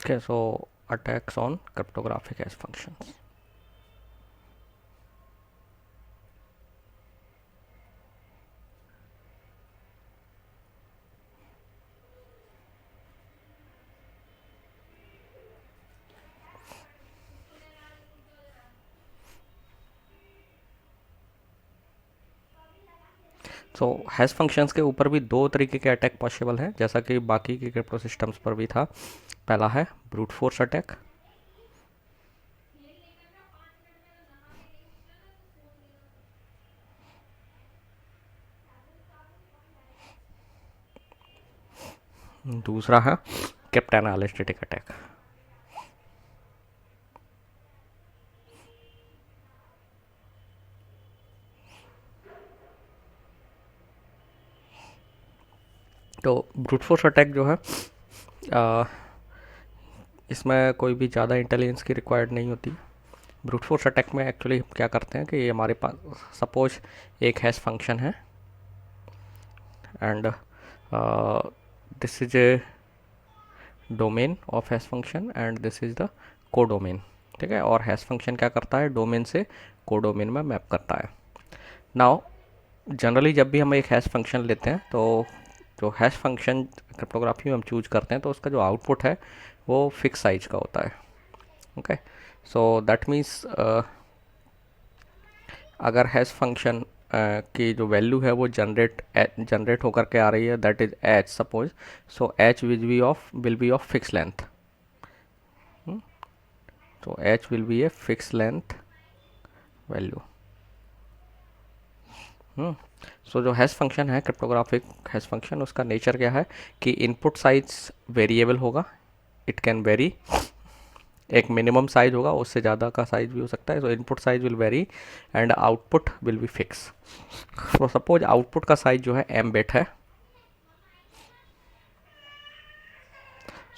Okay, so attacks on cryptographic hash functions. So hash functions के ऊपर भी दो तरीके के अटैक पॉसिबल हैं, जैसा कि बाकी के क्रिप्टो सिस्टम्स पर भी था। पहला है ब्रूट फोर्स अटैक। दूसरा है क्रिप्टोनालिस्टिक अटैक। तो ब्रूट फोर्स अटैक जो है, इसमें कोई भी ज़्यादा इंटेलिजेंस की रिक्वायर्ड नहीं होती। ब्रूट फोर्स अटैक में एक्चुअली क्या करते हैं कि हमारे पास सपोज एक हैश फंक्शन है and this is A domain of hash function and this is the codomain. ठीक है, और हैश फंक्शन क्या करता है, डोमेन से कोडोमेन में मैप करता है। नाउ जनरली जब भी हम एक हैश फंक्शन लेते हैं तो जो हैश फंक्शन क्रिप्टोग्राफी में हम चूज करते हैं तो उसका जो आउटपुट है वो फिक्स साइज का होता है। ओके, सो दैट मीन्स अगर हैश फंक्शन की जो वैल्यू है वो जनरेट होकर के आ रही है, that is H suppose, so H will be of fix length. तो H will be a fix length value. So जो हैश फंक्शन है क्रिप्टोग्राफिक हैश फंक्शन, उसका नेचर क्या है कि इनपुट साइज वेरिएबल होगा, इट कैन वेरी। एक minimum size होगा, उससे ज़्यादा का साइज भी हो सकता है। So input size will vary and output will be fix. So suppose output का साइज जो है एम बिट है।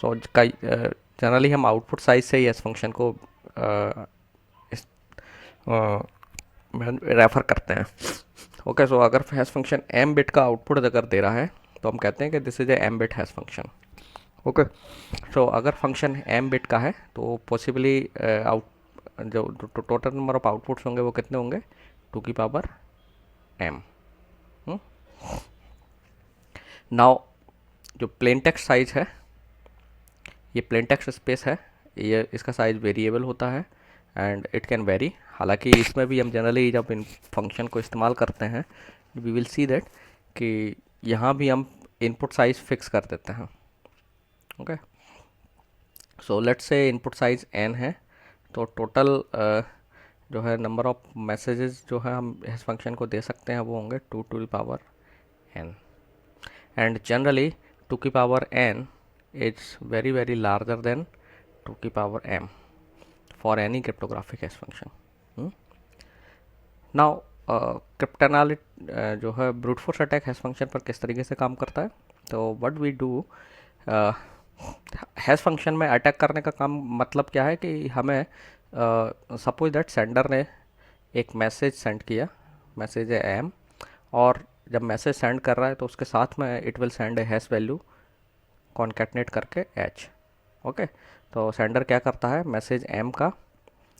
सो जनरली हम आउटपुट साइज से ही हैश फंक्शन को रेफर करते हैं। ओके, सो अगर हैश फंक्शन एम बिट का आउटपुट अगर दे रहा है तो हम कहते हैं कि this is a M bit hash function. Okay, so अगर फंक्शन एम बिट का है तो पॉसिबली आउट जो टोटल नंबर ऑफ आउटपुट्स होंगे वो कितने होंगे, 2 की पावर m। नाउ जो प्लेन टेक्स्ट साइज है, ये प्लेन टेक्स्ट स्पेस है, ये इसका साइज वेरिएबल होता है एंड इट कैन वेरी। हालांकि इसमें भी हम जनरली जब इन फंक्शन को इस्तेमाल करते हैं वी विल सी दैट कि यहाँ भी हम इनपुट साइज फिक्स कर देते हैं। Okay, so let's say input size n है, तो टोटल जो है नंबर ऑफ मैसेजेस जो है हम इस फंक्शन को दे सकते हैं वो होंगे 2 to the power n। And generally 2 की power n is very very larger than 2 की power m for any cryptographic hash function. Now cryptanalyst जो है brute force attack hash function पर किस तरीके से काम करता है, तो what we do, hash function में अटैक करने का काम मतलब क्या है कि हमें सपोज दैट सेंडर ने एक मैसेज सेंड किया, मैसेज है एम, और जब मैसेज सेंड कर रहा है तो उसके साथ में it will send a hash value concatenate करके एच। ओके, तो सेंडर क्या करता है, मैसेज एम का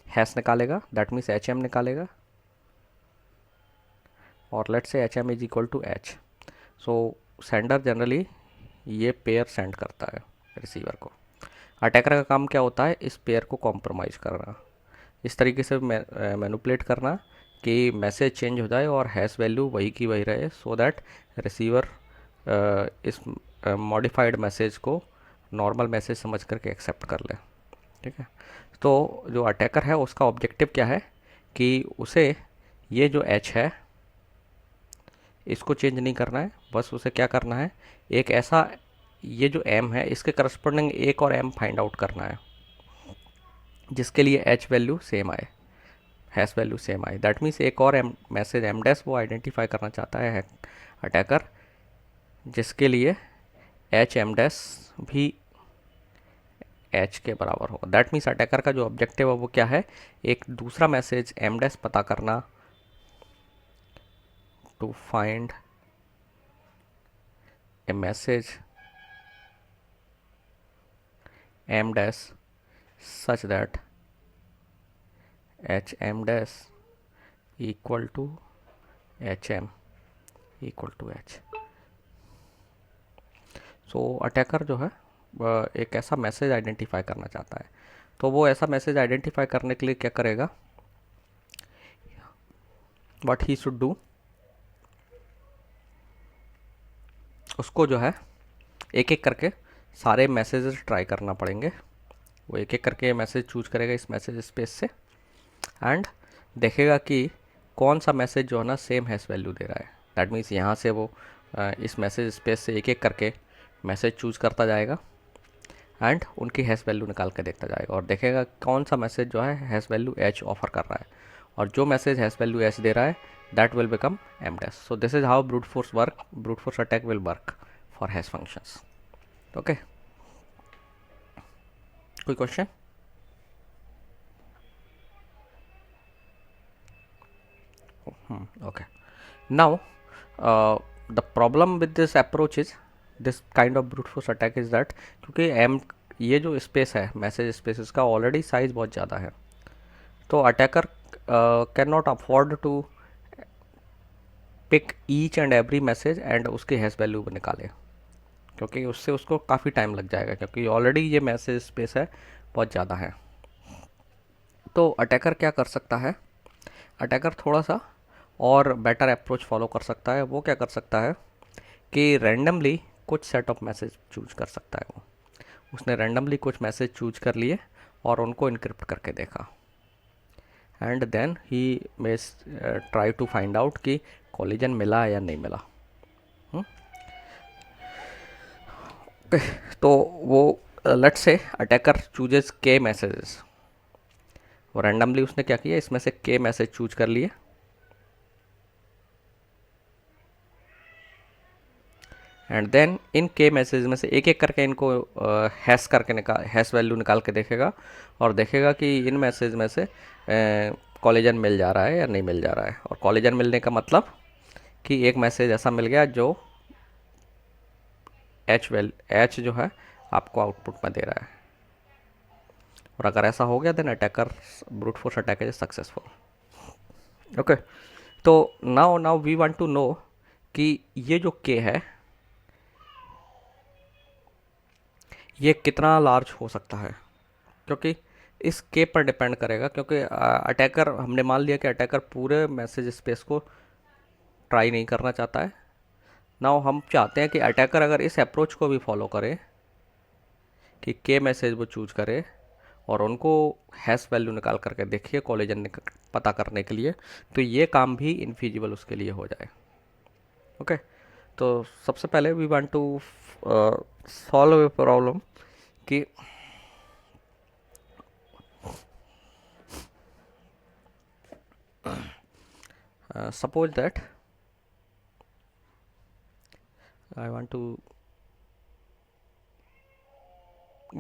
हैश निकालेगा, दैट मीन्स एच एम निकालेगा, और let's say H M is equal to H. So sender generally ये पेयर सेंड करता है रिसीवर को। अटैकर का काम क्या होता है, इस पेयर को कॉम्प्रोमाइज़ करना, इस तरीके से मैनिपुलेट करना कि मैसेज चेंज हो जाए और हैश वैल्यू वही की वही रहे, सो दैट रिसीवर इस मॉडिफाइड मैसेज को नॉर्मल मैसेज समझ करके एक्सेप्ट कर ले। ठीक है, तो जो अटैकर है उसका ऑब्जेक्टिव क्या है कि उसे ये जो एच है इसको चेंज नहीं करना है, बस उसे क्या करना है, एक ऐसा ये जो एम है इसके करस्पॉन्डिंग एक और एम फाइंड आउट करना है जिसके लिए एच वैल्यू सेम आए, हैश वैल्यू सेम आए। दैट मीन्स एक और एम मैसेज एम डैश वो आइडेंटिफाई करना चाहता है अटैकर, जिसके लिए एच एम डैश भी एच के बराबर हो। दैट मीन्स अटैकर का जो ऑब्जेक्टिव है वो क्या है, एक दूसरा मैसेज एम डैश पता करना to find a message m dash such that h m dash equal to h m equal to h। So attacker जो है एक ऐसा मैसेज आइडेंटिफाई करना चाहता है, तो वो ऐसा मैसेज आइडेंटिफाई करने के लिए क्या करेगा, व्हाट ही शुड डू, उसको जो है एक एक करके सारे मैसेजेस ट्राई करना पड़ेंगे। वो एक एक करके मैसेज चूज करेगा इस मैसेज स्पेस से एंड देखेगा कि कौन सा मैसेज जो है ना सेम हैश वैल्यू दे रहा है। दैट मीन्स यहाँ से वो इस मैसेज स्पेस से एक एक करके मैसेज चूज करता जाएगा एंड उनकी हैश वैल्यू निकाल के देखता जाएगा और देखेगा कौन सा मैसेज जो है हैश वैल्यू एच ऑफर कर रहा है, और जो मैसेज हैश वैल्यू एच दे रहा है that will become M dash. So this is how brute force attack will work for hash functions. Okay, कोई question? Okay, now the problem with this approach is this kind of brute force attack is that क्योंकि m ये जो space है message space इसका already size बहुत ज़्यादा है, तो attacker can not afford to pick each and every message and उसकी हैश वैल्यू निकाले, क्योंकि उससे उसको काफ़ी टाइम लग जाएगा, क्योंकि ऑलरेडी ये मैसेज स्पेस है बहुत ज़्यादा है। तो अटैकर क्या कर सकता है, अटैकर थोड़ा सा और बेटर अप्रोच फॉलो कर सकता है। वो क्या कर सकता है कि रैंडमली कुछ सेट ऑफ मैसेज चूज कर सकता है। उसने रैंडमली कुछ मैसेज चूज कर लिए और उनको इनक्रिप्ट करके देखा and then he may try to find out कि कोलिजन मिला या नहीं मिला। तो वो let's say attacker chooses K messages, वो रैंडमली उसने क्या किया, इसमें से के मैसेज चूज कर लिए एंड देन इन के मैसेज में से एक एक करके इनको हैश करके हैश वैल्यू निकाल के देखेगा और देखेगा कि इन मैसेज में से कोलिजन मिल जा रहा है या नहीं मिल जा रहा है। और कोलिजन मिलने का मतलब कि एक मैसेज ऐसा मिल गया जो एच जो है आपको आउटपुट में दे रहा है, और अगर ऐसा हो गया then attacker brute force attack is successful. Okay, तो now we want to know कि ये जो के है ये कितना लार्ज हो सकता है, क्योंकि इस के पर डिपेंड करेगा। क्योंकि अटैकर, हमने मान लिया कि अटैकर पूरे मैसेज स्पेस को ट्राई नहीं करना चाहता है। नाउ हम चाहते हैं कि अटैकर अगर इस अप्रोच को भी फॉलो करे कि के मैसेज वो चूज करे और उनको हैश वैल्यू निकाल करके देखिए कोलिजन पता करने के लिए, तो ये काम भी इनफिजिबल उसके लिए हो जाए। ओके, तो सबसे पहले we want to solve a problem कि suppose that I want to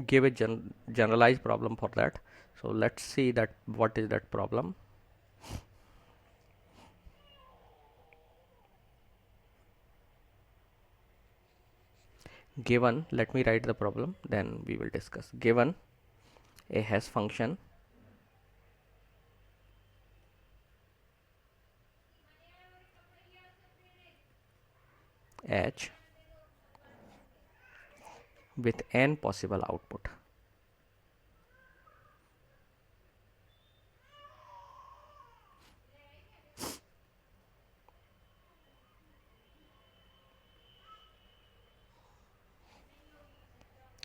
give a generalized problem for that. So let's see that what is that problem. Given, let me write the problem, then we will discuss. Given a hash function h with n possible output,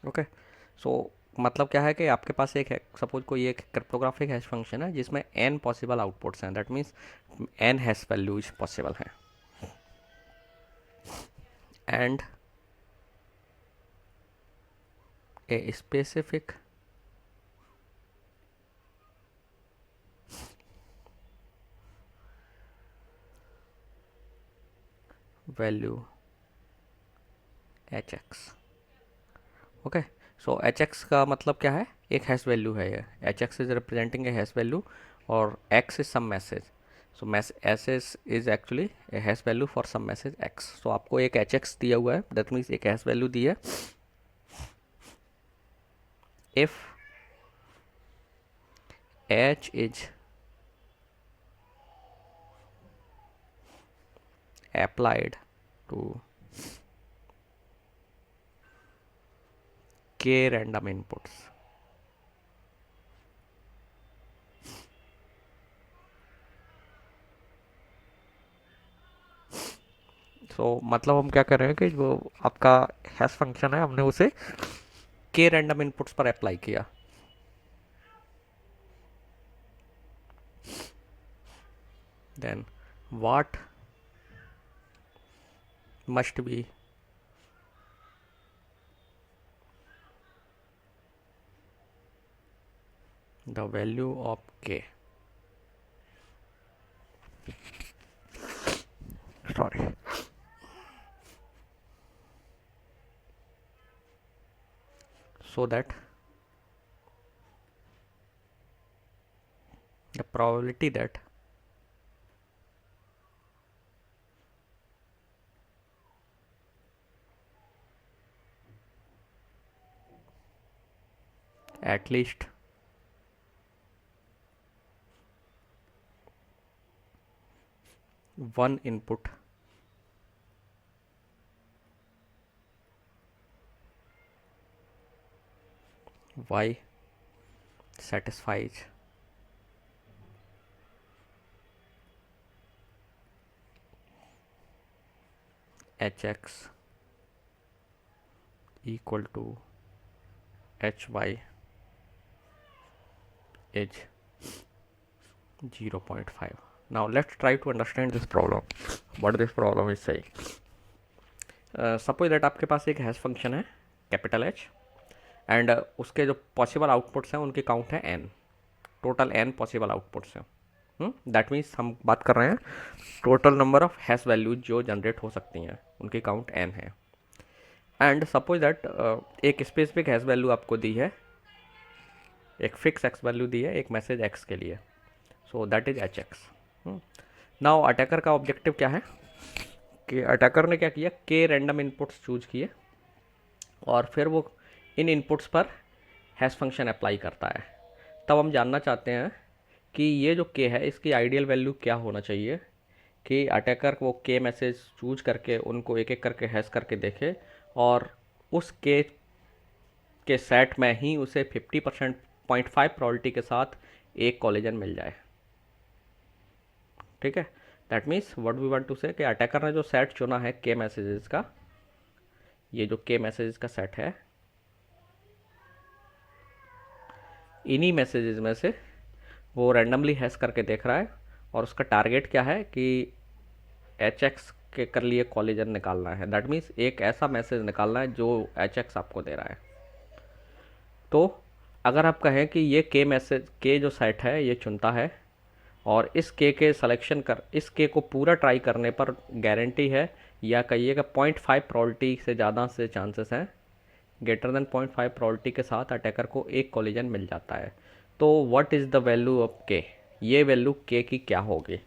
okay. So मतलब क्या है कि आपके पास एक है, suppose कोई एक cryptographic hash function है जिसमें n पॉसिबल आउटपुट्स हैं, that means n hash values possible हैं and a specific value hx। Okay, so hx का मतलब क्या है, एक हैश वैल्यू है ये, hx is representing a hash value और x is some message. So message is actually a hash value for some message x। So आपको एक hx दिया हुआ है, दैट मीन्स एक हैश वैल्यू दी है if h is applied to k random inputs, तो मतलब हम क्या कर रहे हैं कि जो आपका हैश फंक्शन है हमने उसे के रैंडम इनपुट्स पर अप्लाई किया। Then what must be the value of K, sorry, so that the probability that at least one input y satisfies hx equal to hy is 0.5. Now let's try to understand this problem, what this problem is saying. Suppose that आपके पास एक hash function है capital H and उसके जो possible outputs हैं उनकी count है n, total n possible outputs हैं। That means हम बात कर रहे हैं total number of hash values जो जनरेट हो सकती हैं उनकी काउंट n है। एंड सपोज दैट एक स्पेसिफिक हैश वैल्यू आपको दी है, एक फिक्स x वैल्यू दी है एक मैसेज x के लिए, so that is hx। Now attacker का ऑब्जेक्टिव क्या है कि अटैकर ने क्या किया, के रैंडम इनपुट्स चूज किए और फिर वो इन इनपुट्स पर हैश फंक्शन अप्लाई करता है। तब हम जानना चाहते हैं कि ये जो के है इसकी आइडियल वैल्यू क्या होना चाहिए कि अटैकर वो के मैसेज चूज करके उनको एक एक करके हैश करके देखे और उस के सेट में ही उसे 50% 0.5 प्रोबेबिलिटी के साथ एक कॉलिजन मिल जाए। ठीक है, that means what we want to say कि अटैकर ने जो सेट चुना है के मैसेजेस का, ये जो के मैसेजेस का सेट है, इन्हीं मैसेजेस में से वो रैंडमली हैश करके देख रहा है और उसका टारगेट क्या है कि एच एक्स के कर लिए कॉलिजन निकालना है। दैट मीन्स एक ऐसा मैसेज निकालना है जो एच एक्स आपको दे रहा है। तो अगर आप कहें कि ये के मैसेज के जो सेट है ये चुनता है और इस के सिलेक्शन कर इस के को पूरा ट्राई करने पर गारंटी है या कहिएगा 0.5 प्रोबेबिलिटी से ज़्यादा से चांसेस हैं, ग्रेटर देन 0.5 प्रोबेबिलिटी के साथ अटैकर को एक कॉलिजन मिल जाता है। तो what is the value of के, ये वैल्यू के की क्या होगी।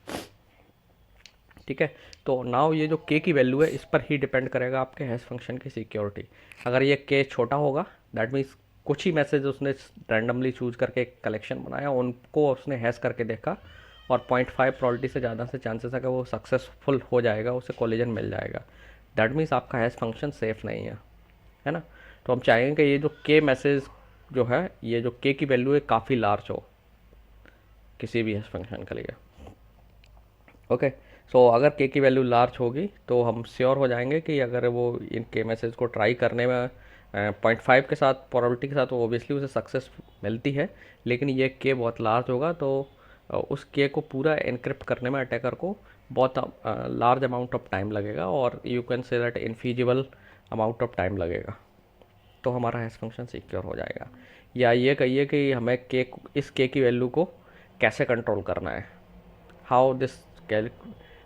ठीक है, तो नाउ ये जो के की वैल्यू है इस पर ही डिपेंड करेगा आपके हैश फंक्शन की सिक्योरिटी। अगर ये के छोटा होगा दैट मीन्स कुछ ही मैसेज उसने रैंडमली चूज करके एक कलेक्शन बनाया, उनको उसने हैश करके देखा और 0.5 प्रोबेबिलिटी से ज़्यादा से चांसेस है कि वो सक्सेसफुल हो जाएगा, उसे कॉलिजन मिल जाएगा। दैट मीन्स आपका हैश फंक्शन सेफ़ नहीं है ना। तो हम चाहेंगे कि ये जो के मैसेज जो है, ये जो के की वैल्यू है काफ़ी लार्ज हो किसी भी हैश फंक्शन के लिए। ओके, सो अगर के की वैल्यू लार्ज होगी तो हम श्योर हो जाएंगे कि अगर वो इन के मैसेज को ट्राई करने में 0.5 के साथ प्रोबेबिलिटी के साथ तो ओबियसली उसे सक्सेस मिलती है, लेकिन ये के बहुत लार्ज होगा तो उस के को पूरा एनक्रिप्ट करने में अटैकर को बहुत लार्ज अमाउंट ऑफ टाइम लगेगा और you can say that infeasible amount of time लगेगा। तो हमारा हैश फंक्शन सिक्योर हो जाएगा। या ये कहिए कि हमें के इस के की वैल्यू को कैसे कंट्रोल करना है,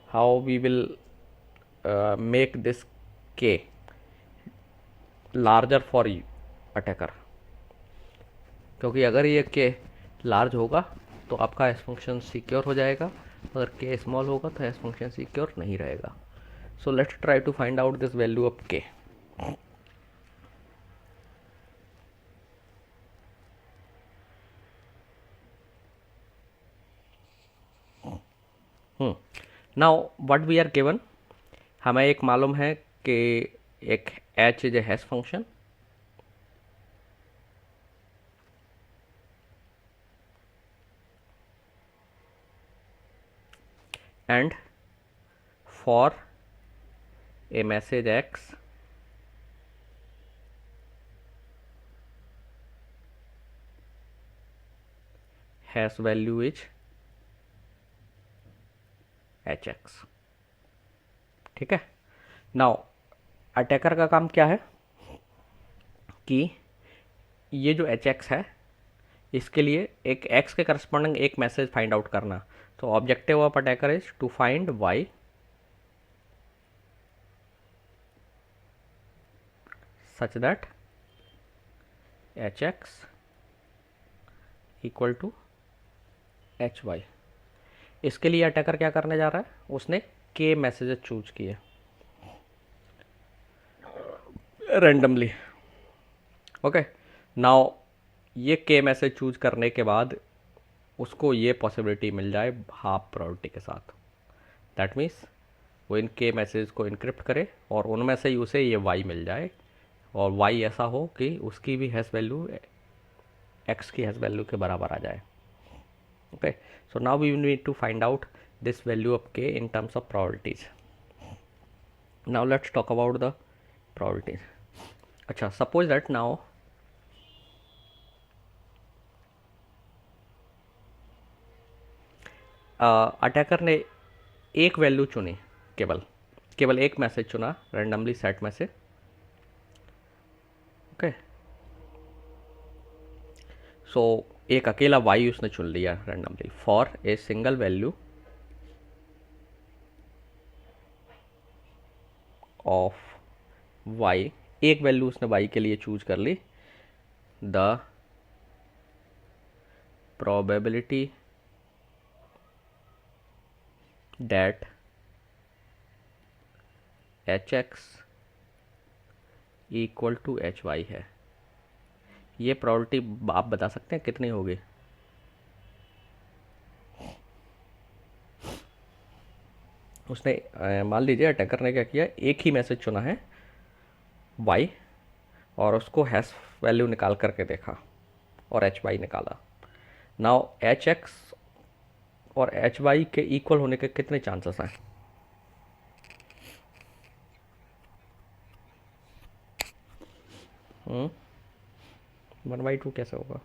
how we will make this K larger for attacker, क्योंकि अगर ये के लार्ज होगा तो आपका हैश फंक्शन सिक्योर हो जाएगा, अगर के स्मॉल होगा तो हैश फंक्शन सिक्योर नहीं रहेगा। So let's try to find out this value of K. Now what we are given, हमें एक मालूम है कि एक h is a hash function and for a message x hash value is hx। ठीक है, नाउ अटैकर का काम क्या है कि ये जो hx है इसके लिए एक x के करस्पॉन्डिंग एक मैसेज फाइंड आउट करना। तो objective of attacker is to find y such that hx equal to hy। इसके लिए अटैकर क्या करने जा रहा है, उसने k मैसेजेस चूज किए रैंडमली। ओके, नाउ ये k मैसेज चूज करने के बाद उसको ये पॉसिबिलिटी मिल जाए हाफ प्रायोरिटी के साथ। दैट मीन्स वो इन k मैसेज को इनक्रिप्ट करे और उनमें से ही उसे ये y मिल जाए, और y ऐसा हो कि उसकी भी हैश वैल्यू x की हैश वैल्यू के बराबर आ जाए। Okay, so now we need to find out this value of k in terms of probabilities. Now let's talk about the probabilities. अच्छा, सपोज दैट नाउ अटैकर ने एक value चुनी, केवल एक मैसेज चुना रैंडमली सेट में से। ओके, सो एक अकेला y उसने चुन लिया randomly for a single value of y। एक वैल्यू उसने y के लिए चूज कर ली। The probability that hx equal to hy है। ये प्रोबेबिलिटी आप बता सकते हैं कितनी होगी? उसने मान लीजिए अटैकर ने क्या किया, एक ही मैसेज चुना है y और उसको हैश वैल्यू निकाल करके देखा और hy निकाला। नाउ hx और hy के इक्वल होने के कितने चांसेस हैं? वन बाई टू कैसे होगा?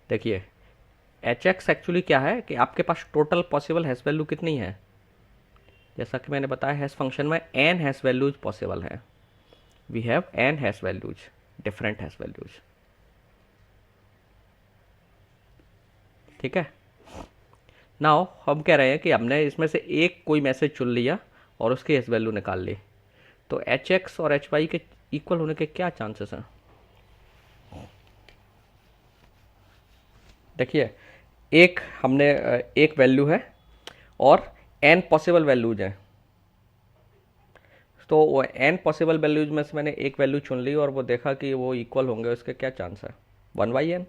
देखिए hx एक्चुअली क्या है कि आपके पास टोटल पॉसिबल हैश वैल्यू कितनी है। जैसा कि मैंने बताया हैश फंक्शन में n हैश वैल्यूज पॉसिबल है। We have n hash values, different hash values. ठीक है, नाउ हम कह रहे हैं कि हमने इसमें से एक कोई मैसेज चुन लिया और उसकी हैश वैल्यू निकाल ली। तो hx और hy के इक्वल होने के क्या चांसेस हैं? देखिए एक वैल्यू है और n पॉसिबल वैल्यूज हैं। तो n पॉसिबल वैल्यूज में से मैंने एक वैल्यू चुन ली और वो देखा कि वो इक्वल होंगे, उसके क्या चांस है? 1/n।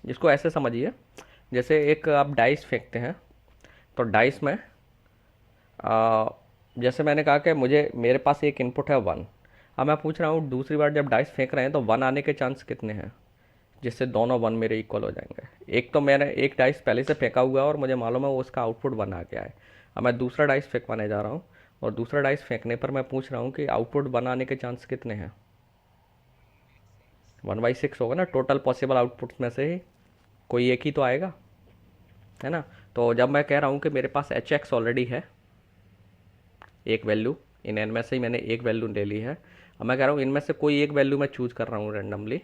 जिसको ऐसे समझिए, जैसे एक आप डाइस फेंकते हैं तो डाइस में जैसे मैंने कहा कि मेरे पास एक इनपुट है 1। अब मैं पूछ रहा हूँ दूसरी बार जब डाइस फेंक रहे हैं तो 1 आने के चांस कितने हैं, जिससे दोनों 1 मेरे इक्वल हो जाएंगे। एक तो मैंने एक डाइस पहले से फेंका हुआ है और मुझे मालूम है वो उसका आउटपुट 1 आ गया है। अब मैं दूसरा डाइस फेंकवाने जा रहा हूँ और दूसरा डाइस फेंकने पर मैं पूछ रहा हूँ कि आउटपुट 1 आने के चांस कितने हैं? 1/6 होगा ना। टोटल पॉसिबल आउटपुट में से ही कोई एक ही तो आएगा, है ना। तो जब मैं कह रहा हूँ कि मेरे पास hx ऑलरेडी है, एक वैल्यू इन n में से ही मैंने एक वैल्यू ले ली है। अब मैं कह रहा हूँ इनमें से कोई एक वैल्यू मैं चूज कर रहा हूँ randomly.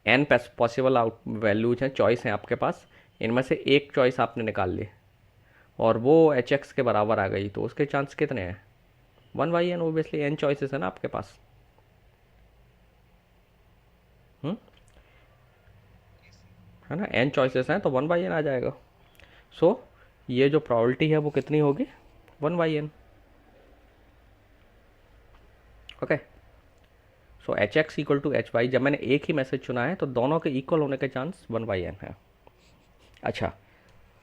n possible out values हैं, चॉइस हैं आपके पास, इनमें से एक चॉइस आपने निकाल ली और वो hx के बराबर आ गई, तो उसके चांस कितने हैं? 1/n। ओबियसली n चॉइसेस है ना आपके पास। है ना, n चॉइसेस हैं तो 1/n आ जाएगा। सो ये जो प्रोबेबिलिटी है वो कितनी होगी, 1/n। Okay, so H X equal to H Y, जब मैंने एक ही मैसेज चुना है तो दोनों के इक्वल होने के चांस 1/n है। अच्छा,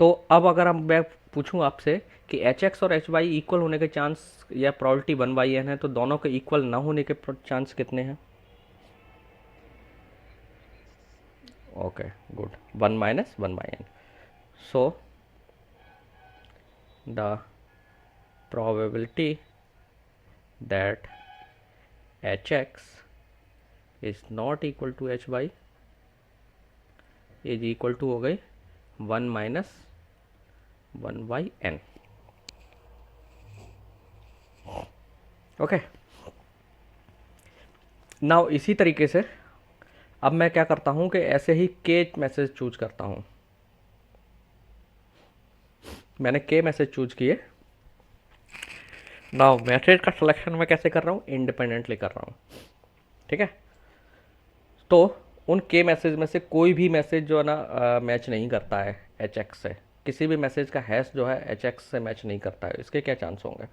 तो अब अगर हम मैं पूछूं आपसे कि एच एक्स और एच वाई इक्वल होने के चांस या प्रोबेबिलिटी 1/n है, तो दोनों के इक्वल ना होने के चांस कितने हैं? Okay, good, 1 - 1/n। So the probability that hx is not equal to hy is equal to हो गई 1 - 1/n। ओके, नाउ इसी तरीके से अब मैं क्या करता हूँ कि ऐसे ही के मैसेज चूज करता हूँ। मैंने के मैसेज चूज किए। नाउ मैसेज का सिलेक्शन मैं कैसे कर रहा हूँ, इंडिपेंडेंटली कर रहा हूँ। ठीक है, तो उन के मैसेज में से कोई भी मैसेज जो है ना मैच नहीं करता है एच एक्स से। किसी भी मैसेज का हैश जो है एच एक्स से मैच नहीं करता है। इसके क्या चांस होंगे?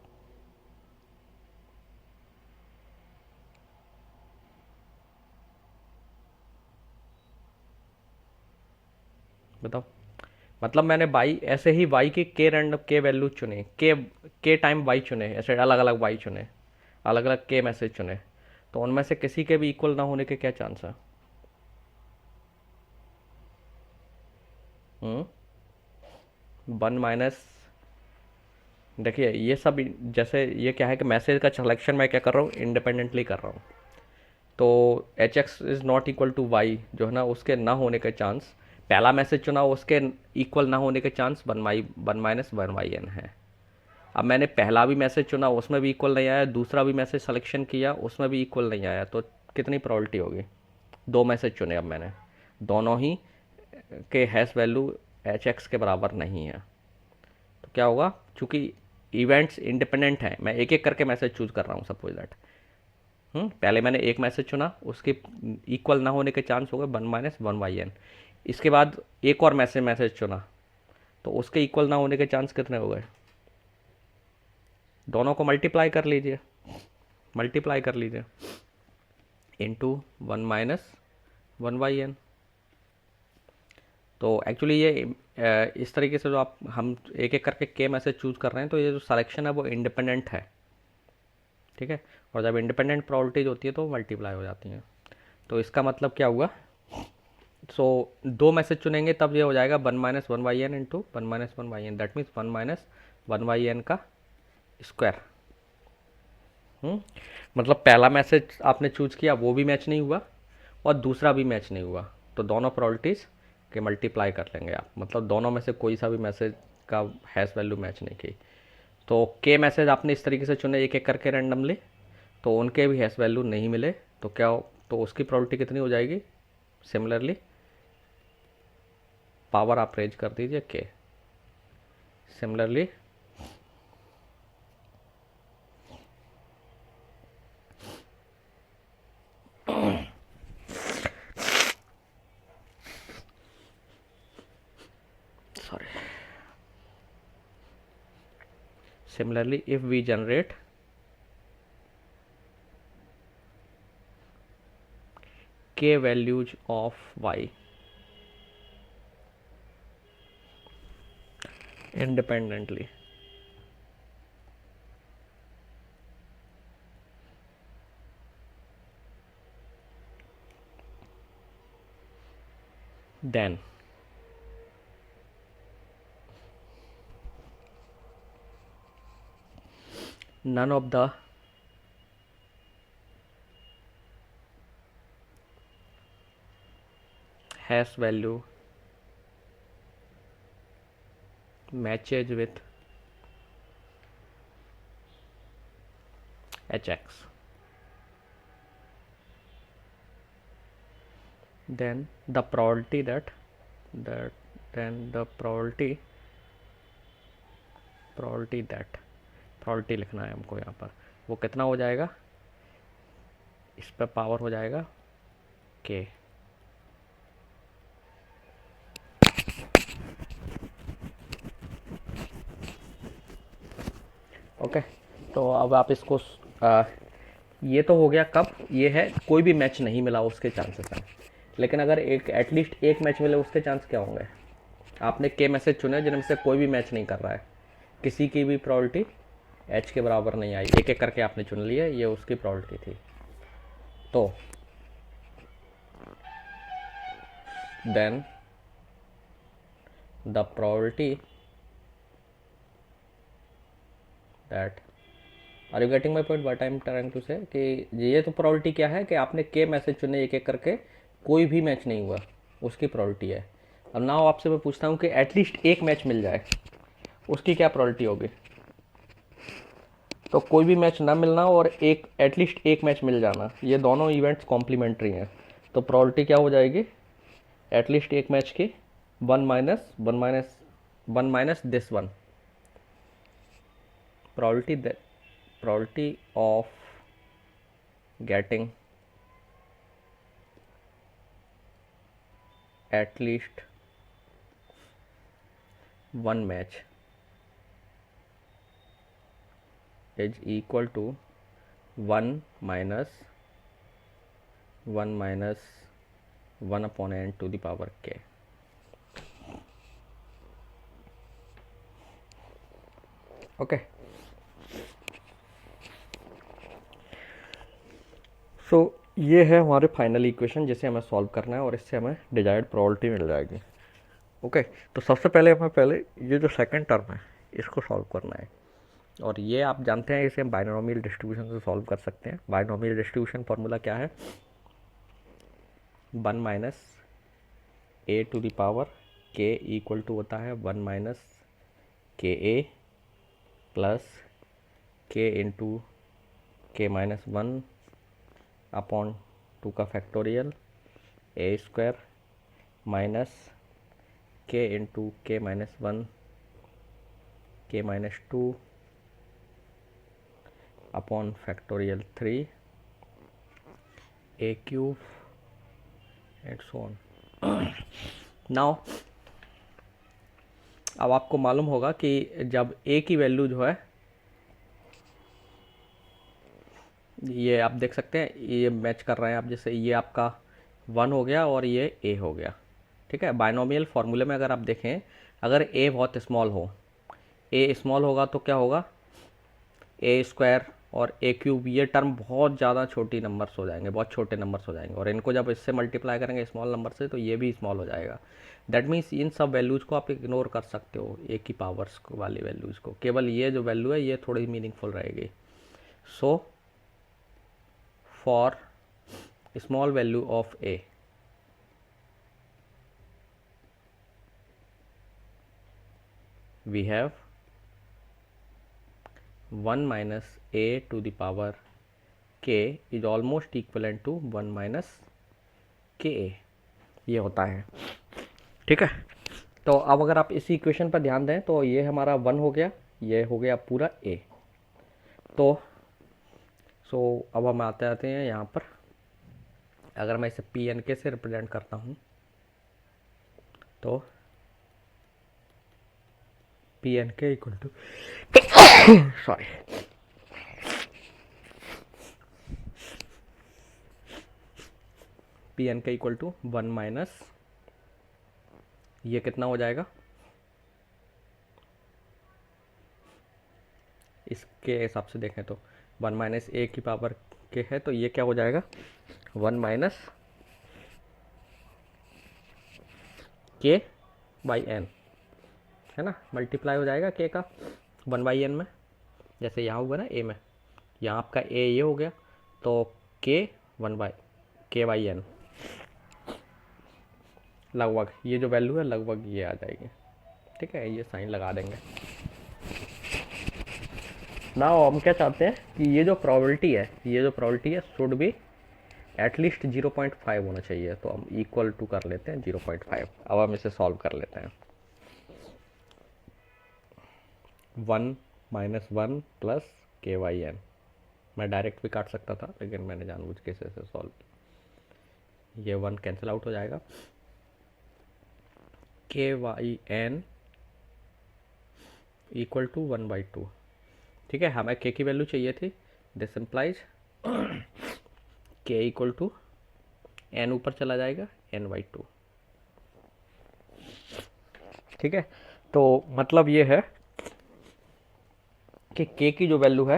बताओ। मतलब मैंने वाई ऐसे ही वाई के रैंडम के वैल्यू चुने, के टाइम वाई चुने, ऐसे अलग अलग वाई चुने, अलग अलग के मैसेज चुने, तो उनमें से किसी के भी इक्वल ना होने के क्या चांस है? हम्म, 1 - देखिए ये सब जैसे ये क्या है कि मैसेज का सिलेक्शन मैं क्या कर रहा हूँ, इंडिपेंडेंटली कर रहा हूँ। तो H X is not equal to Y जो है ना, उसके ना होने के चांस, पहला मैसेज चुना उसके इक्वल ना होने के चांस 1 - 1/n है। अब मैंने पहला भी मैसेज चुना उसमें भी इक्वल नहीं आया, दूसरा भी मैसेज सिलेक्शन किया उसमें भी इक्वल नहीं आया, तो कितनी प्रोबेबिलिटी होगी? दो मैसेज चुने अब मैंने, दोनों ही के हैश वैल्यू एच एक्स के बराबर नहीं है, तो क्या होगा? चूंकि इवेंट्स इंडिपेंडेंट हैं, मैं एक एक करके मैसेज चूज कर रहा हूँ, सपोज दैट पहले मैंने एक मैसेज चुना, उसके इक्वल ना होने के चांस हो गए 1 - 1/n। इसके बाद एक और मैसेज चुना, तो उसके इक्वल ना होने के चांस कितने हो गए? दोनों को मल्टीप्लाई कर लीजिए, मल्टीप्लाई कर लीजिए इंटू 1 - 1/n। तो एक्चुअली ये इस तरीके से जो आप हम एक एक करके के मैसेज चूज कर रहे हैं, तो ये जो सिलेक्शन है वो इंडिपेंडेंट है। ठीक है, और जब इंडिपेंडेंट प्रोबेबिलिटीज होती है तो मल्टीप्लाई हो जाती हैं। तो इसका मतलब क्या हुआ? सो दो मैसेज चुनेंगे तब ये हो जाएगा 1 - 1/n into 1 - 1/n, that means 1 - 1/n का स्क्वायर। मतलब पहला मैसेज आपने चूज किया वो भी मैच नहीं हुआ और दूसरा भी मैच नहीं हुआ, तो दोनों प्रोबेबिलिटीज़ के मल्टीप्लाई कर लेंगे आप, मतलब दोनों में से कोई सा भी मैसेज का हैश वैल्यू मैच नहीं की। तो के मैसेज आपने इस तरीके से चुने एक एक करके रैंडमली, तो उनके भी हैश वैल्यू नहीं मिले, तो क्या तो उसकी प्रोबेबिलिटी कितनी हो जाएगी? सिमिलरली पावर आप रेज कर दीजिए के, similarly sorry, similarly if we generate k values of y independently, then none of the hash value matches with hx, then the probability that then the probability that probability लिखना है हमको यहाँ पर, वो कितना हो जाएगा? इस पर पावर हो जाएगा के, ओके, तो अब आप इसको ये तो हो गया कब, ये है कोई भी मैच नहीं मिला उसके चांसेस हैं। लेकिन अगर एक एटलीस्ट एक मैच मिले उसके चांस क्या होंगे? आपने के मैसेज चुने जिनमें से कोई भी मैच नहीं कर रहा है, किसी की भी प्रॉबिलिटी एच के बराबर नहीं आई, एक एक करके आपने चुन लिया, ये उसकी प्रॉबिलिटी थी। तो then the probability that, are you getting my point what I am trying to say, कि ये तो प्रॉबिलिटी क्या है कि आपने के मैसेज चुने एक एक करके, कोई भी मैच नहीं हुआ, उसकी प्रॉबिलिटी है। अब नाउ आपसे मैं पूछता हूँ कि एटलीस्ट एक मैच मिल जाए, उसकी क्या प्रॉबिलिटी होगी? तो कोई भी मैच ना मिलना और एक एटलीस्ट एक मैच मिल जाना, ये दोनों इवेंट्स कॉम्प्लीमेंट्री हैं। तो प्रॉबिलिटी क्या हो जाएगी एटलीस्ट एक मैच की? One minus this one, probability of getting at least one match is equal to 1 minus 1 upon n to the power k. Okay, so ये है हमारे फाइनल इक्वेशन जिसे हमें सॉल्व करना है और इससे हमें डिजायर्ड प्रोबेबिलिटी मिल जाएगी। ओके, तो सबसे पहले हमें ये जो सेकंड टर्म है इसको सॉल्व करना है, और ये आप जानते हैं इसे हम बाइनोमियल डिस्ट्रीब्यूशन से सॉल्व कर सकते हैं। बाइनोमियल डिस्ट्रीब्यूशन फॉर्मूला क्या है? 1 minus A to the power K equal to होता है 1 minus K A plus K into K minus 1 upon 2 का factorial A square minus K into K minus 1 K minus 2 upon factorial 3 A cube and so on. Now अब आपको मालूम होगा कि जब ए की वैल्यू जो है, ये आप देख सकते हैं ये मैच कर रहे हैं आप, जैसे ये आपका 1 हो गया और ये ए हो गया, ठीक है। बाइनोमियल फार्मूले में अगर आप देखें, अगर ए बहुत स्मॉल हो, ए स्मॉल होगा तो क्या होगा, ए स्क्वायर और ए क्यूब ये टर्म बहुत ज़्यादा छोटी नंबर्स हो जाएंगे, बहुत छोटे नंबर्स हो जाएंगे, और इनको जब इससे मल्टीप्लाई करेंगे स्मॉल नंबर से तो ये भी स्मॉल हो जाएगा। दैट मीन्स इन सब वैल्यूज़ को आप इग्नोर कर सकते हो, ए की पावर्स वाली वैल्यूज़ को, केवल ये जो वैल्यू है ये थोड़ी मीनिंगफुल रहेगी। So for small value of A, we have 1 minus a to the power k is almost equivalent to 1 minus ka, ये होता है, ठीक है। तो अब अगर आप इस इक्वेशन पर ध्यान दें तो ये हमारा 1 हो गया, ये हो गया पूरा a। तो अब हम आते हैं यहाँ पर, अगर मैं इसे पी एन के से रिप्रेजेंट करता हूँ तो P N K equal to sorry P N K equal to 1 minus, ये कितना हो जाएगा, इसके हिसाब से देखें तो 1 माइनस ए की पावर के है, तो ये क्या हो जाएगा 1 माइनस के बाई एन, है ना, मल्टीप्लाई हो जाएगा के का 1 बाई एन में, जैसे यहाँ हुआ ना ए में, यहाँ आपका ए ये हो गया, तो के 1 बाई एन लगभग, ये जो वैल्यू है लगभग ये आ जाएगी, ठीक है। ये साइन लगा देंगे। ना हम क्या चाहते हैं कि ये जो प्रोबेबिलिटी है शुड बी एटलीस्ट 0.5 होना चाहिए, तो हम इक्वल टू कर लेते हैं 0.5। अब हम इसे सॉल्व कर लेते हैं। 1 माइनस 1 प्लस के वाई एन, मैं डायरेक्ट भी काट सकता था लेकिन मैंने जानबूझ के इसे सॉल्व किया। ये 1 कैंसिल आउट हो जाएगा, के वाई एन इक्वल टू 1/2, ठीक है, हमें के की वैल्यू चाहिए थी, दिस इम्प्लाइज के इक्वल टू एन ऊपर चला जाएगा n/2। ठीक है, तो मतलब ये है कि के की जो वैल्यू है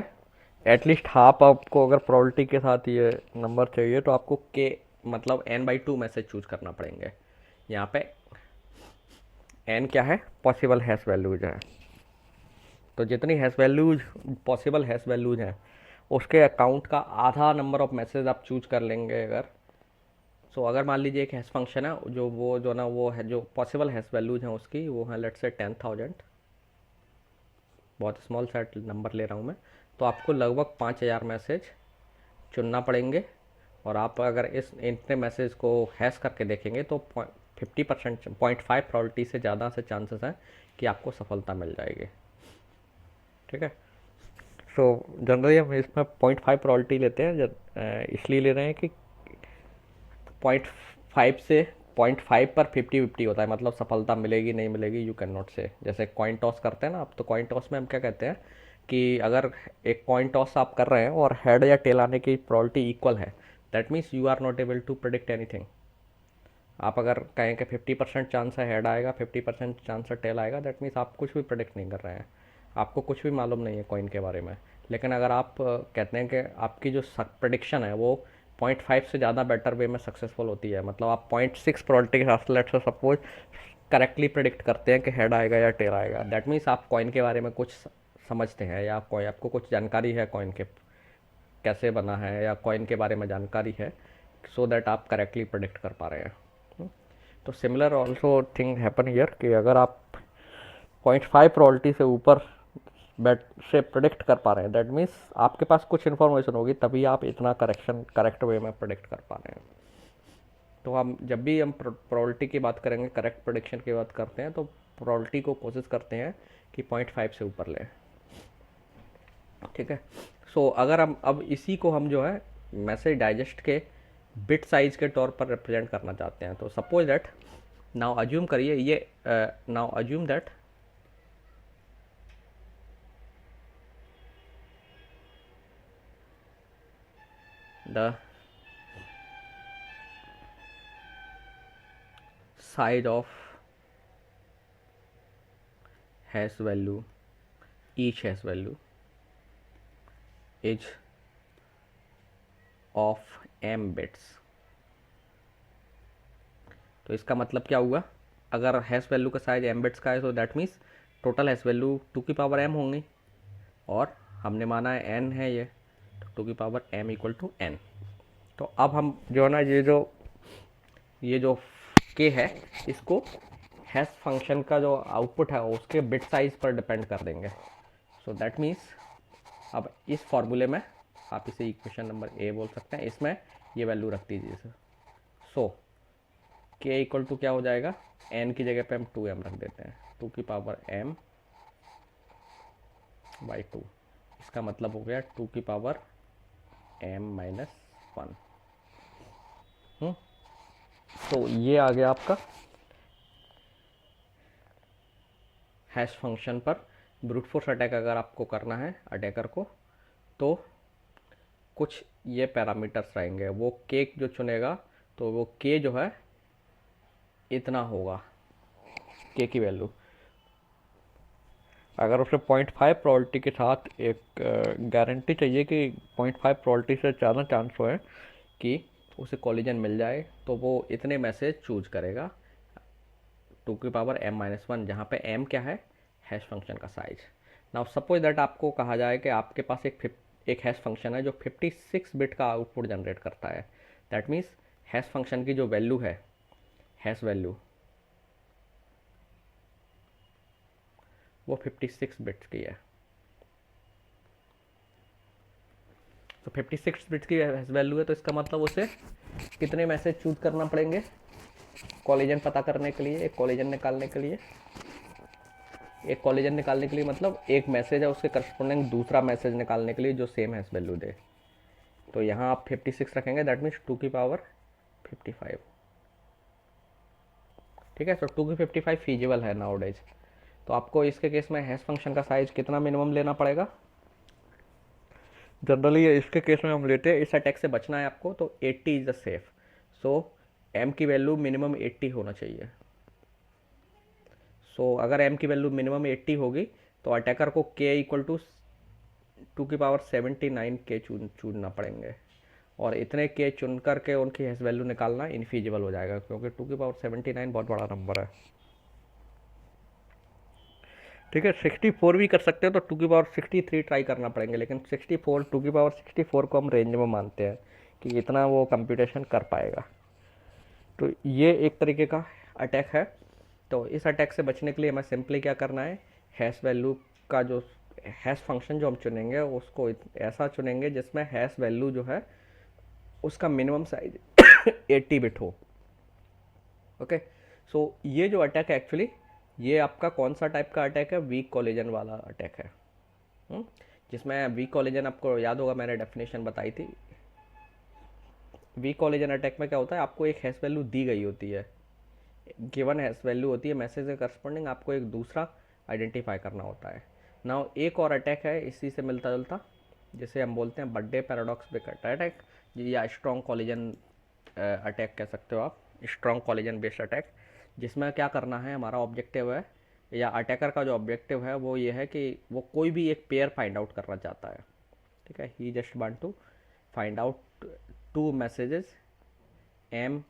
एटलीस्ट हाफ, आपको अगर प्रोबेबिलिटी के साथ ये नंबर चाहिए तो आपको के मतलब n/2 में से चूज करना पड़ेंगे। यहाँ पे n क्या है, पॉसिबल हैश वैल्यूज है, तो जितनी hash values possible hash values हैं उसके अकाउंट का आधा नंबर ऑफ मैसेज आप चूज कर लेंगे अगर। सो अगर मान लीजिए एक हैश फंक्शन है जो वो जो ना वो है जो पॉसिबल हैश वैल्यूज हैं उसकी वो है लेट्स से 10,000, बहुत स्मॉल सेट नंबर ले रहा हूँ मैं, तो आपको लगभग 5,000 मैसेज चुनना पड़ेंगे। और आप अगर इस इतने मैसेज को हैश करके देखेंगे तो 50% 0.5 प्रोबेबिलिटी से ज़्यादा से चांसेस हैं कि आपको सफलता मिल जाएगी। ठीक है, सो जनरली हम इसमें 0.5 प्रोबेबिलिटी लेते हैं, इसलिए ले रहे हैं कि 0.5 से 0.5 पर 50-50 होता है, मतलब सफलता मिलेगी नहीं मिलेगी यू कैन नॉट से। जैसे कॉइन टॉस करते हैं ना आप, तो कॉइन टॉस में हम क्या कहते हैं कि अगर एक कॉइन टॉस आप कर रहे हैं और हेड या टेल आने की प्रोबेबिलिटी इक्वल है, that means you are not able to predict anything. आप अगर कहें कि 50% चांस है हेड आएगा, 50% चांस है टेल आएगा, दैट मीन्स आप कुछ भी प्रेडिक्ट नहीं कर रहे हैं, आपको कुछ भी मालूम नहीं है कॉइन के बारे में। लेकिन अगर आप कहते हैं कि आपकी जो प्रेडिक्शन है वो 0.5 से ज़्यादा बेटर वे में सक्सेसफुल होती है, मतलब आप 0.6 प्रोबेबिलिटी के साथ let's say suppose correctly predict करते हैं कि हेड आएगा या टेल आएगा, दैट मीन्स आप कॉइन के बारे में कुछ समझते हैं या आपको कुछ जानकारी है कॉइन के कैसे बना है या कॉइन के बारे में जानकारी है, सो दैट आप करेक्टली प्रेडिक्ट कर पा रहे हैं। तो similar also thing happen here कि अगर आप 0.5 प्रोबेबिलिटी से ऊपर बैट से प्रेडिक्ट कर पा रहे हैं, दैट मीन्स आपके पास कुछ इन्फॉर्मेशन होगी तभी आप इतना करेक्ट वे में प्रेडिक्ट कर पा रहे हैं। तो हम जब भी हम प्रोबेबिलिटी की बात करेंगे, करेक्ट प्रेडिक्शन की बात करते हैं, तो प्रोबेबिलिटी को कोशिश करते हैं कि 0.5 से ऊपर लें। ठीक है, सो अगर हम अब इसी को हम जो है मैसेज डाइजेस्ट के बिट साइज के तौर पर रिप्रेजेंट करना चाहते हैं, तो सपोज दैट नाउ अज्यूम करिए ये now assume that the size of hash value, each hash value is of m bits। तो इसका मतलब क्या हुआ, अगर हैश वैल्यू का साइज m बिट्स का है तो that means total hash value 2 की पावर m होंगी, और हमने माना है n है ये, तो 2 की power m equal to n। तो अब हम जो है ना ये जो k है इसको हैश फंक्शन का जो आउटपुट है उसके बिट साइज पर डिपेंड कर देंगे। सो दैट मीन्स अब इस फॉर्मूले में आप इसे इक्वेशन नंबर ए बोल सकते हैं, इसमें ये वैल्यू रख दीजिए सर। सो के इक्वल टू क्या हो जाएगा, n की जगह पे हम 2m रख देते हैं, 2 की पावर m/2, इसका मतलब हो गया 2 की पावर m-1। तो ये आ गया आपका हैश फंक्शन पर ब्रूट फोर्स अटैक। अगर आपको करना है अटैकर को तो कुछ ये पैरामीटर्स रहेंगे, वो के जो चुनेगा तो वो के जो है इतना होगा, के की वैल्यू अगर उसे 0.5 प्रोबेबिलिटी के साथ एक गारंटी चाहिए कि 0.5 प्रोबेबिलिटी से ज़्यादा चांस हो कि उसे कॉलिजन मिल जाए, तो वो इतने मैसेज चूज करेगा 2 की पावर m-1, जहाँ पे m क्या है, हैश फंक्शन का साइज। नाउ सपोज दैट आपको कहा जाए कि आपके पास एक हैश फंक्शन है जो 56 बिट का आउटपुट जनरेट करता है, दैट मीन्स हैश फंक्शन की जो वैल्यू है, हैश वैल्यू वो 56 बिट्स की है। तो 56 बिट्स की हैश वैल्यू है, तो इसका मतलब उसे कितने मैसेज चूज करना पड़ेंगे कॉलिजन पता करने के लिए, एक कॉलिजन निकालने के लिए। एक कॉलिजन निकालने के लिए मतलब एक मैसेज है उसके करस्पॉन्डिंग दूसरा मैसेज निकालने के लिए जो सेम हैश वैल्यू दे। तो यहाँ आप 56 रखेंगे, दैट मीन्स 2 की पावर 55। ठीक है, तो 2 की 55 फीजिबल है नाउ डेज। तो आपको इसके केस में हैश फंक्शन का साइज कितना मिनिमम लेना पड़ेगा, जनरली इसके केस में हम लेते हैं, इस अटैक से बचना है आपको तो 80 is the safe. So M की वैल्यू मिनिमम 80 होना चाहिए। सो अगर एम की वैल्यू मिनिमम 80 होगी तो अटैकर को के इक्वल टू 2 की पावर 79 के चुनना पड़ेंगे, और इतने के चुन करके उनकी हैश वैल्यू निकालना इनफीजिबल हो जाएगा, क्योंकि 2 की पावर 79 बहुत बड़ा नंबर है। ठीक है, 64 भी कर सकते हो तो 2 की पावर 63 ट्राई करना पड़ेंगे, लेकिन 64 2 की पावर 64 को हम रेंज में मानते हैं कि इतना वो कंप्यूटेशन कर पाएगा। तो ये एक तरीके का अटैक है। तो इस अटैक से बचने के लिए हमें सिंपली क्या करना है, हैश वैल्यू का जो हैश फंक्शन जो हम चुनेंगे उसको ऐसा चुनेंगे जिसमें हैश वैल्यू जो है उसका मिनिमम साइज 80 बिट हो। ओके, सो ये जो अटैक है एक्चुअली, ये आपका कौन सा टाइप का अटैक है, वीक कॉलिजन वाला अटैक है। जिसमें वीक कॉलिजन आपको याद होगा, मैंने डेफिनेशन बताई थी। वीक कॉलिजन अटैक में क्या होता है, आपको एक हैश वैल्यू दी गई होती है, गिवन हैश वैल्यू होती है, मैसेज के करस्पॉन्डिंग आपको एक दूसरा आइडेंटिफाई करना होता है। नाउ एक और अटैक है इसी से मिलता जुलता, जिसे हम बोलते हैं बर्थडे पैराडॉक्स बेस्ड अटैक, या स्ट्रॉन्ग कॉलिजन अटैक कह सकते हो आप, स्ट्रॉन्ग कॉलिजन बेस्ड अटैक। जिसमें क्या करना है, हमारा ऑब्जेक्टिव है या अटैकर का जो ऑब्जेक्टिव है वो ये है कि वो कोई भी एक पेयर फाइंड आउट करना चाहता है। ठीक है, he just want to find out 2 messages M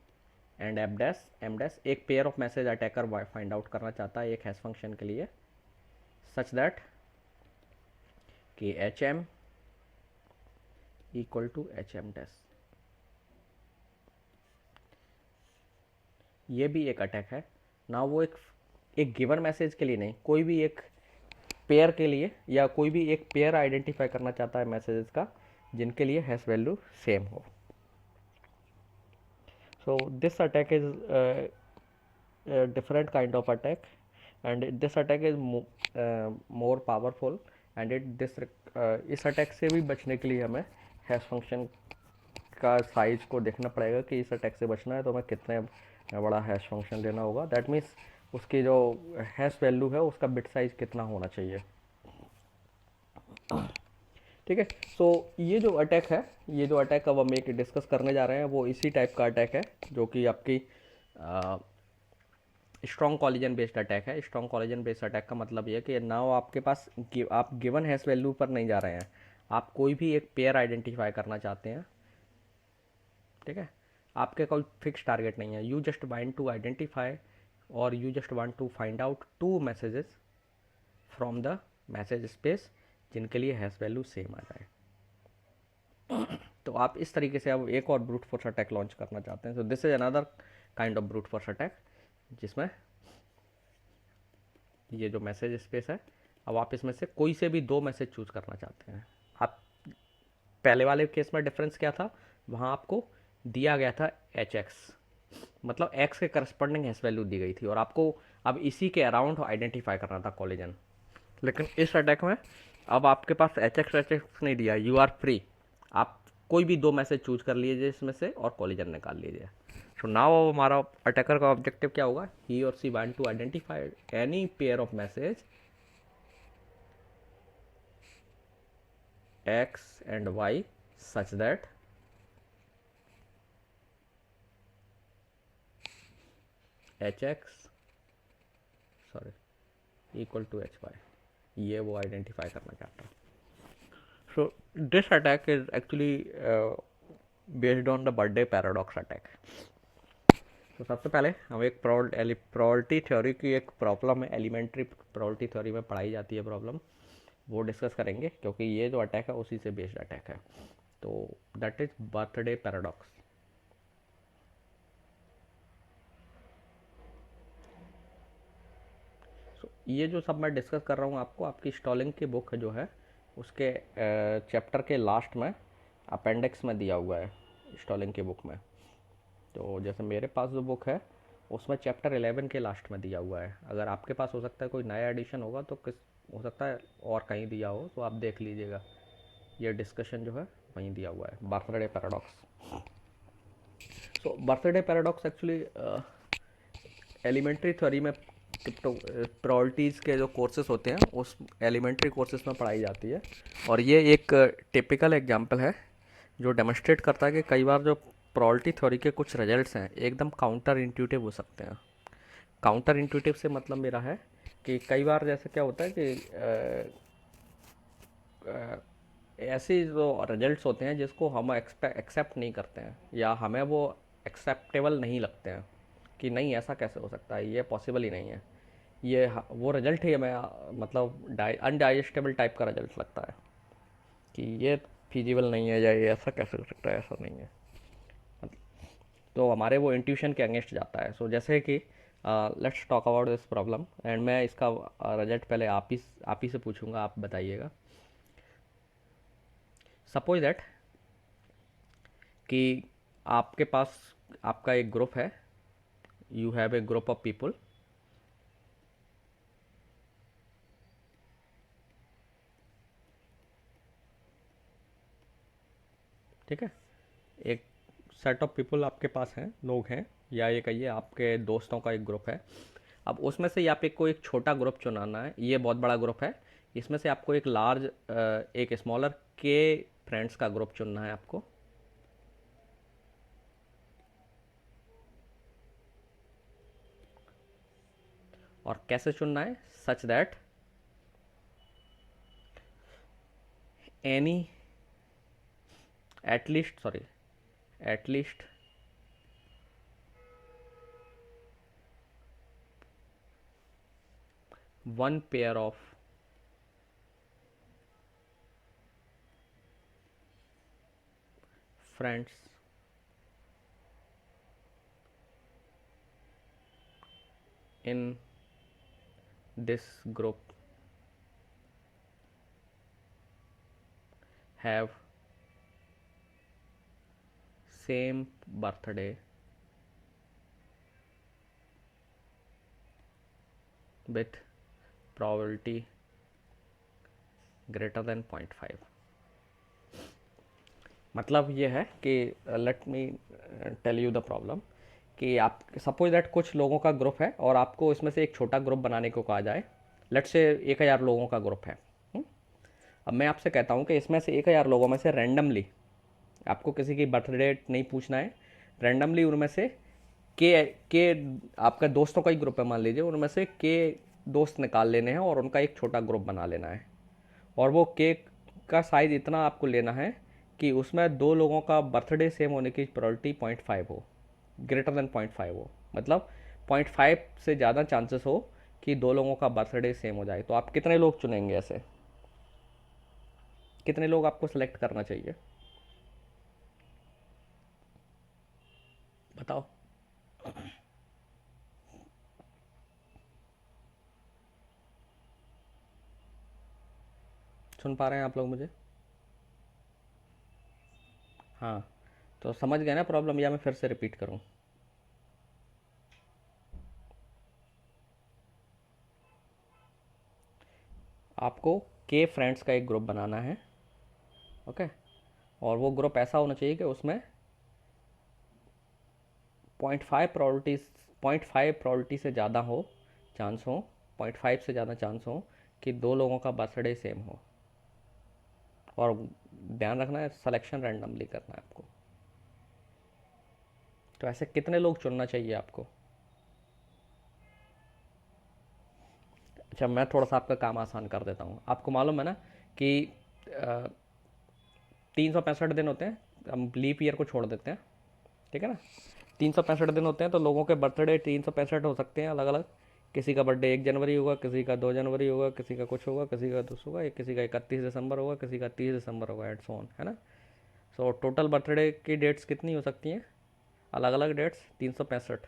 and M dash, एक pair of message attacker find out करना चाहता है एक हैश फंक्शन के लिए, सच दैट कि H M equal to H M dash. ये भी एक अटैक है ना, वो एक गिवन मैसेज के लिए नहीं, कोई भी एक पेयर के लिए, या कोई भी एक पेयर आइडेंटिफाई करना चाहता है मैसेजेस का जिनके लिए हैश वैल्यू सेम हो। So this attack is a different kind of attack, and this attack is more powerful, and इस अटैक से भी बचने के लिए हमें हैश फंक्शन का साइज को देखना पड़ेगा कि इस अटैक से बचना है तो हमें कितने बड़ा हैश फंक्शन लेना होगा। दैट मीन्स उसकी जो हैश वैल्यू है उसका बिट साइज कितना होना चाहिए। ठीक है, सो ये जो अटैक है, ये जो अटैक अब हम एक डिस्कस करने जा रहे हैं वो इसी टाइप का अटैक है जो कि आपकी स्ट्रॉन्ग कॉलिजन बेस्ड अटैक है। स्ट्रॉन्ग कॉलिजन बेस्ड अटैक का मतलब ये है कि नाउ आपके पास आप गिवन हैश वैल्यू पर नहीं जा रहे हैं, आप कोई भी एक पेयर आइडेंटिफाई करना चाहते हैं। ठीक है, आपके कोई फिक्स टारगेट नहीं है, you just want to identify और you just want to find out 2 messages from the message space जिनके लिए हैश वैल्यू सेम आ जाए। तो आप इस तरीके से अब एक और ब्रूट फोर्स अटैक लॉन्च करना चाहते हैं। सो this is another kind of brute force attack, जिसमें ये जो मैसेज स्पेस है, अब आप इसमें से कोई से भी 2 मैसेज चूज करना चाहते हैं। आप पहले वाले केस में डिफरेंस क्या था, वहाँ आपको दिया गया था एच एक्स, मतलब एक्स के करस्पॉन्डिंग हैश वैल्यू दी गई थी, और आपको अब इसी के अराउंड आइडेंटिफाई करना था कॉलिजन। लेकिन इस अटैक में अब आपके पास एच एक्स नहीं दिया, यू आर फ्री, आप कोई भी 2 मैसेज चूज कर लीजिए इसमें से और कॉलिजन निकाल लीजिए। सो नाउ हमारा अटैकर का ऑब्जेक्टिव क्या होगा, ही और she want to identify any pair of message X and Y such that H X equal to H Y, ये वो आइडेंटिफाई करना चाहता है। So this attack is actually based on the birthday paradox attack. तो सबसे पहले हम एक प्रोबेबिलिटी थ्योरी की एक प्रॉब्लम है, एलिमेंट्री प्रोबेबिलिटी थ्योरी में पढ़ाई जाती है प्रॉब्लम, वो डिस्कस करेंगे, क्योंकि ये जो अटैक है उसी से बेस्ड अटैक है। तो दैट इज बर्थडे पैराडॉक्स। ये जो सब मैं डिस्कस कर रहा हूँ आपको, आपकी स्टॉलिंग की बुक जो है उसके चैप्टर के लास्ट में अपेंडिक्स में दिया हुआ है, स्टॉलिंग की बुक में। तो जैसे मेरे पास जो बुक है उसमें चैप्टर 11 के लास्ट में दिया हुआ है। अगर आपके पास हो सकता है कोई नया एडिशन होगा तो किस हो सकता है और कहीं दिया हो, तो आप देख लीजिएगा। ये डिस्कशन जो है वहीं दिया हुआ है, birthday paradox. So birthday paradox actually elementary theory में क्रिप्टो प्रोबेबिलिटीज़ के जो कोर्सेज होते हैं उस एलिमेंट्री कोर्सेज में पढ़ाई जाती है। और ये एक टिपिकल एग्जांपल है जो डेमोन्स्ट्रेट करता है कि कई बार जो प्रोबेबिलिटी थ्योरी के कुछ रिजल्ट्स हैं एकदम काउंटर इंट्यूटिव हो सकते हैं। काउंटर इंट्यूटिव से मतलब मेरा है कि कई बार जैसे क्या होता है कि ऐसे जो रिजल्ट्स होते हैं जिसको हम एक्सेप्ट नहीं करते हैं या हमें वो एक्सेप्टेबल नहीं लगते हैं कि नहीं ऐसा कैसे हो सकता है, ये पॉसिबल ही नहीं है, ये वो रिजल्ट ही हमें मतलब अनडाइजेस्टेबल टाइप का रिजल्ट लगता है कि ये फिजिबल नहीं है या ये ऐसा कैसे हो सकता है, ऐसा नहीं है। तो हमारे वो इंट्यूशन के अगेंस्ट जाता है। सो जैसे कि let's talk about this problem and मैं इसका रिजल्ट पहले आप ही से पूछूंगा, आप बताइएगा। सपोज दैट कि आपके पास आपका एक ग्रुप है, you have a group of people, ठीक है, एक सेट ऑफ पीपल आपके पास हैं, लोग हैं, या ये कहिए आपके दोस्तों का एक ग्रुप है। अब उसमें से आपको एक छोटा ग्रुप चुनाना है, ये बहुत बड़ा ग्रुप है, इसमें से आपको एक लार्ज एक स्मॉलर के फ्रेंड्स का ग्रुप चुनना है आपको। और कैसे चुनना है? Such that any at least one pair of friends in this group have same birthday with probability greater than 0.5। मतलब ये है कि let me tell you the problem कि आप सपोज दैट कुछ लोगों का ग्रुप है और आपको इसमें से एक छोटा ग्रुप बनाने को कहा जाए। लेट से 1000 लोगों का ग्रुप है। अब मैं आपसे कहता हूँ कि इसमें से 1000 लोगों में से रैंडमली आपको किसी की बर्थ डेट नहीं पूछना है, रैंडमली उनमें से के आपका दोस्तों का ही ग्रुप है मान लीजिए, उनमें से के दोस्त निकाल लेने हैं और उनका एक छोटा ग्रुप बना लेना है। और वो केक का साइज़ इतना आपको लेना है कि उसमें दो लोगों का बर्थडे सेम होने की प्रोबेबिलिटी 0.5 हो, ग्रेटर देन 0.5 हो, मतलब 0.5 से ज़्यादा चांसेस हो कि दो लोगों का बर्थडे सेम हो जाए। तो आप कितने लोग चुनेंगे? ऐसे कितने लोग आपको सेलेक्ट करना चाहिए, बताओ? सुन पा रहे हैं आप लोग मुझे? हाँ, तो समझ गए ना प्रॉब्लम, या मैं फिर से रिपीट करूँ? आपको के फ्रेंड्स का एक ग्रुप बनाना है, ओके, और वो ग्रुप ऐसा होना चाहिए कि उसमें 0.5 प्रोबेबिलिटी से ज़्यादा हो, चांस हो, 0.5 से ज़्यादा चांस हो कि दो लोगों का बर्थडे सेम हो। और ध्यान रखना है सिलेक्शन रैंडमली करना है आपको। तो ऐसे कितने लोग चुनना चाहिए आपको? अच्छा, मैं थोड़ा सा आपका काम आसान कर देता हूँ। आपको मालूम है ना कि 365 दिन होते हैं, हम लीप ईयर को छोड़ देते हैं, ठीक है ना? 365 दिन होते हैं, तो लोगों के बर्थडे 365 हो सकते हैं अलग अलग। किसी का बर्थडे 1 जनवरी होगा, किसी का 2 जनवरी होगा, किसी का कुछ होगा, किसी का कुछ होगा, किसी का 31 दिसंबर होगा, किसी का 30 दिसंबर होगा, एंड सो ऑन, है ना? सो टोटल बर्थडे की डेट्स कितनी हो सकती हैं? अलग अलग डेट्स 365,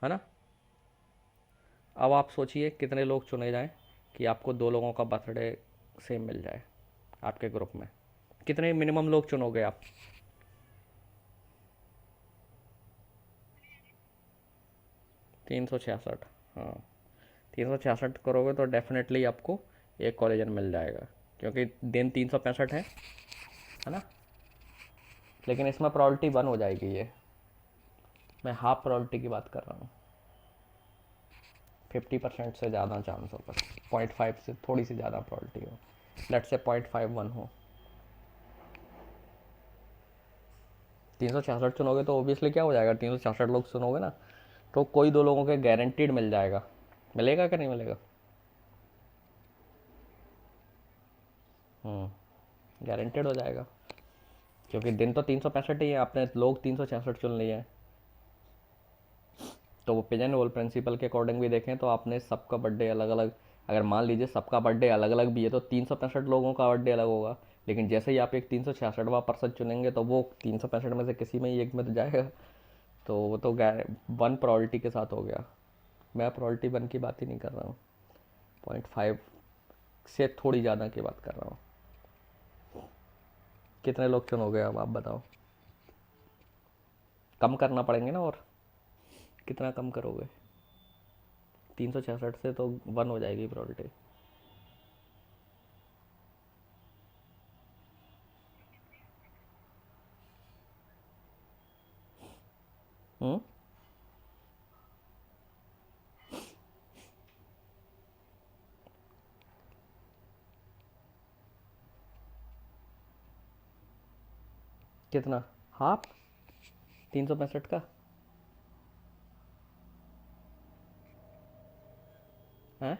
है ना? अब आप सोचिए कितने लोग चुने जाएं कि आपको दो लोगों का बर्थडे सेम मिल जाए आपके ग्रुप में। कितने मिनिमम लोग चुनोगे आप? 366। हाँ, 366 करोगे तो डेफिनेटली आपको एक कॉलेजन मिल जाएगा, क्योंकि दिन 365 है ना? लेकिन इसमें प्रॉबिलिटी 1 हो जाएगी। ये मैं हाफ प्रॉबिलिटी की बात कर रहा हूँ। 50% से ज़्यादा चांस हो, बस 0.5 से थोड़ी सी ज़्यादा प्रॉबिलिटी हो, लेट से 0.51 हो। 366 चुनोगे तो ओबियसली क्या हो जाएगा, 366 लोग चुनोगे ना, तो कोई दो लोगों के गारंटीड मिल जाएगा। मिलेगा कि नहीं मिलेगा? गारंटेड हो जाएगा, क्योंकि दिन तो 365 ही है, आपने लोग 366 चुन लिए हैं। तो वो पिजन रोल प्रिंसिपल के अकॉर्डिंग भी देखें तो आपने सबका बर्थडे अलग अलग, अगर मान लीजिए सबका बर्थडे अलग अलग भी है तो 365 लोगों का बर्थडे अलग होगा, लेकिन जैसे ही आप एक 366वां पर्सन चुनेंगे तो वो 365 में से किसी में ही एक में तो जाएगा। तो वो तो वन प्रॉरिटी के साथ हो गया। मैं प्रॉरिटी वन की बात ही नहीं कर रहा हूँ, 0.5 से थोड़ी ज़्यादा की बात कर रहा हूँ। कितने लोग चुनोगे अब आप बताओ? कम करना पड़ेंगे ना, और कितना कम करोगे? 366 से तो वन हो जाएगी प्रॉरिटी। हम्म। कितना? हाफ 365 का है?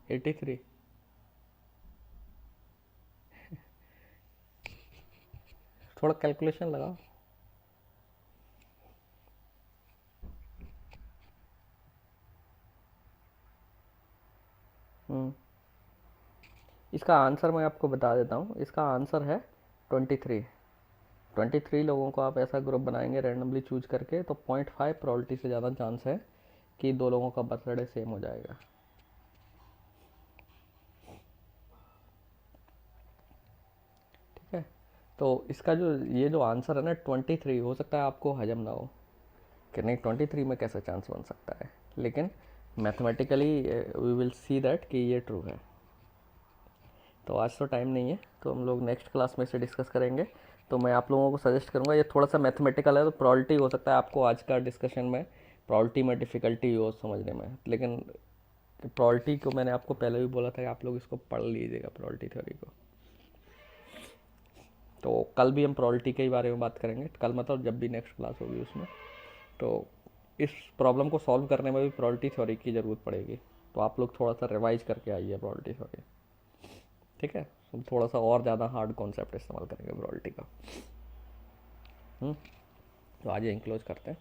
83? थोड़ा कैलकुलेशन लगाओ। हम्म। इसका आंसर मैं आपको बता देता हूँ, इसका आंसर है 23। 23 लोगों को आप ऐसा ग्रुप बनाएंगे रैंडमली चूज करके तो 0.5 प्रोबेबिलिटी से ज़्यादा चांस है कि दो लोगों का बर्थडे सेम हो जाएगा। ठीक है, तो इसका जो ये जो आंसर है ना 23, हो सकता है आपको हजम ना हो कि नहीं 23 में कैसे चांस बन सकता है, लेकिन mathematically we will see that कि ये ट्रू है। तो आज तो टाइम नहीं है, तो हम लोग नेक्स्ट क्लास में इसे डिस्कस करेंगे। तो मैं आप लोगों को सजेस्ट करूँगा, ये थोड़ा सा मैथमेटिकल है तो प्रॉबिलिटी हो सकता है आपको आज का डिस्कशन में प्रॉबिलिटी में डिफ़िकल्टी हो समझने में, लेकिन प्रॉबिलिटी को मैंने आपको पहले भी बोला था कि आप लोग इसको पढ़ लीजिएगा प्रॉबिलिटी थ्योरी को। तो कल भी हम प्रॉबिलिटी के ही बारे में बात करेंगे, कल मतलब जब भी नेक्स्ट क्लास होगी उसमें। तो इस प्रॉब्लम को सॉल्व करने में भी प्रॉबिलिटी थ्योरी की ज़रूरत पड़ेगी, तो आप लोग थोड़ा सा रिवाइज करके आइए प्रॉबिलिटी थ्योरी। ठीक है, तो थोड़ा सा और ज़्यादा हार्ड कॉन्सेप्ट इस्तेमाल करेंगे प्रॉबिलिटी का। तो आज यहीं क्लोज करते हैं।